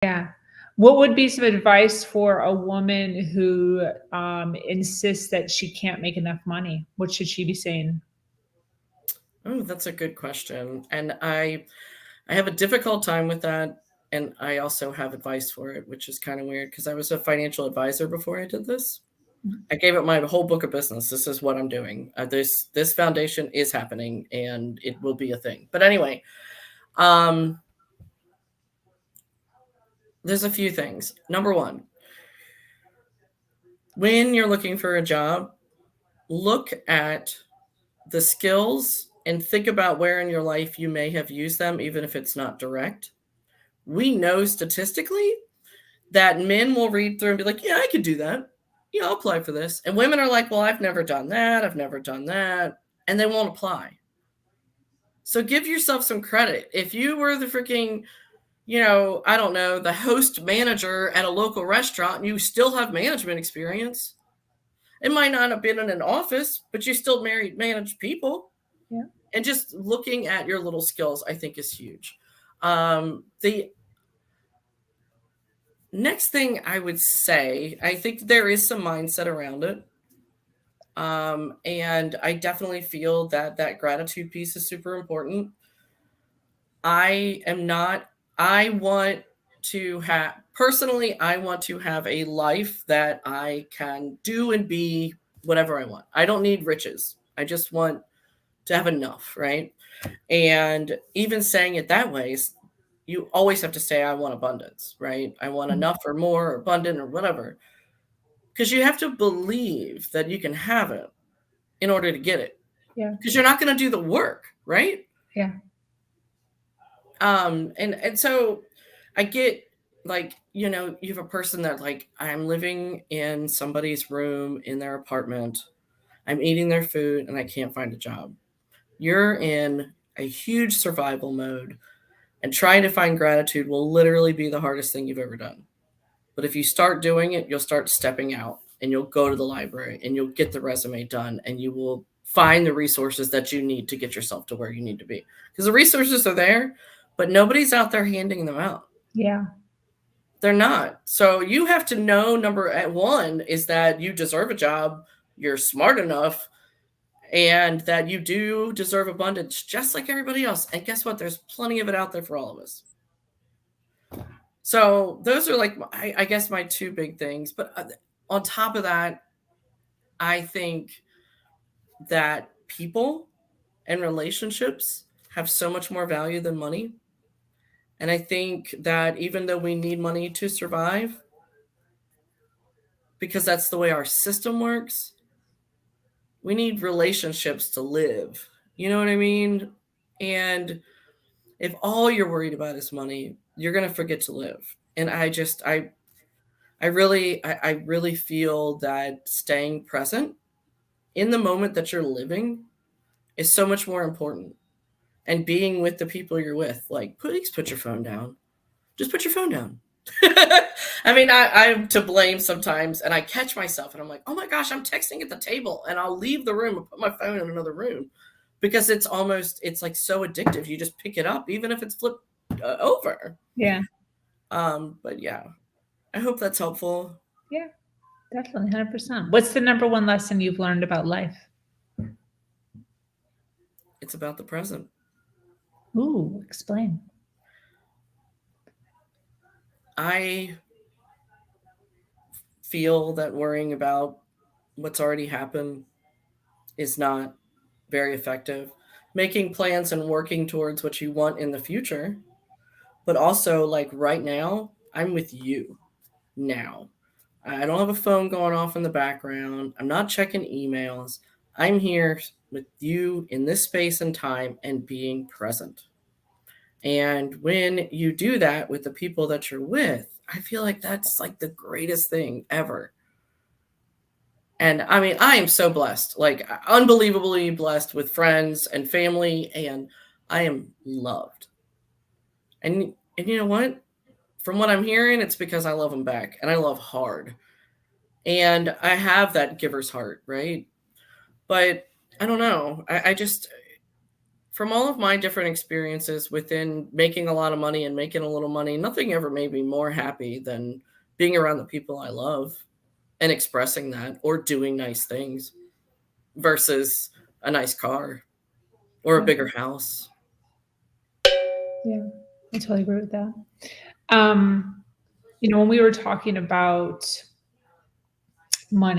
Yeah. What would be some advice for a woman who insists that she can't make enough money? What should she be saying? Oh, that's a good question. And I have a difficult time with that. And I also have advice for it, which is kind of weird because I was a financial advisor before I did this. I gave it my whole book of business. This is what I'm doing. This foundation is happening, and it will be a thing. But anyway, um, there's a few things. Number one, when you're looking for a job, look at the skills and think about where in your life you may have used them, even if it's not direct. We know statistically that men will read through and be like, yeah, I could do that. Yeah, I'll apply for this. And women are like, well, I've never done that. I've never done that. And they won't apply. So give yourself some credit. If you were the freaking, I don't know, the host manager at a local restaurant and you still have management experience, it might not have been in an office, but you still managed people. Yeah. And just looking at your little skills, I think, is huge. The next thing I would say, I think there is some mindset around it. And I definitely feel that that gratitude piece is super important. I am not, I want to have, personally, I want to have a life that I can do and be whatever I want. I don't need riches. I just want to have enough, right? And even saying it that way, you always have to say, I want abundance, right? I want enough or more or abundant or whatever. Because you have to believe that you can have it in order to get it. Yeah. Because you're not going to do the work, right? Yeah. And so I get like, you have a person that like, I'm living in somebody's room in their apartment. I'm eating their food and I can't find a job. You're in a huge survival mode, and trying to find gratitude will literally be the hardest thing you've ever done. But if you start doing it, you'll start stepping out and you'll go to the library and you'll get the resume done and you will find the resources that you need to get yourself to where you need to be. Because the resources are there, but nobody's out there handing them out. Yeah. They're not. So you have to know number one is that you deserve a job, you're smart enough, and that you do deserve abundance just like everybody else. And guess what? There's plenty of it out there for all of us. So those are like, I guess, my two big things. But on top of that, I think that people and relationships have so much more value than money. And I think that even though we need money to survive, because that's the way our system works, we need relationships to live. You know what I mean? And if all you're worried about is money, you're going to forget to live. And I really feel that staying present in the moment that you're living is so much more important. And being with the people you're with, like, please put your phone down. Just put your phone down. I mean, I'm to blame sometimes, and I catch myself, and I'm like, oh my gosh, I'm texting at the table, and I'll leave the room and put my phone in another room because it's like so addictive. You just pick it up, even if it's flipped over. Yeah. But yeah, I hope that's helpful. Yeah. Definitely. 100%. What's the number one lesson you've learned about life? It's about the present. Ooh, explain. I feel that worrying about what's already happened is not very effective. Making plans and working towards what you want in the future, but also like right now, I'm with you now. I don't have a phone going off in the background. I'm not checking emails. I'm here with you in this space and time and being present. And when you do that with the people that you're with, I feel like that's like the greatest thing ever. And I mean, I am so blessed, like unbelievably blessed with friends and family, and I am loved. And you know what? From what I'm hearing, it's because I love them back and I love hard. And I have that giver's heart, right? But I don't know. I just, from all of my different experiences within making a lot of money and making a little money, nothing ever made me more happy than being around the people I love and expressing that or doing nice things versus a nice car or a bigger house. Yeah, I totally agree with that. When we were talking about money,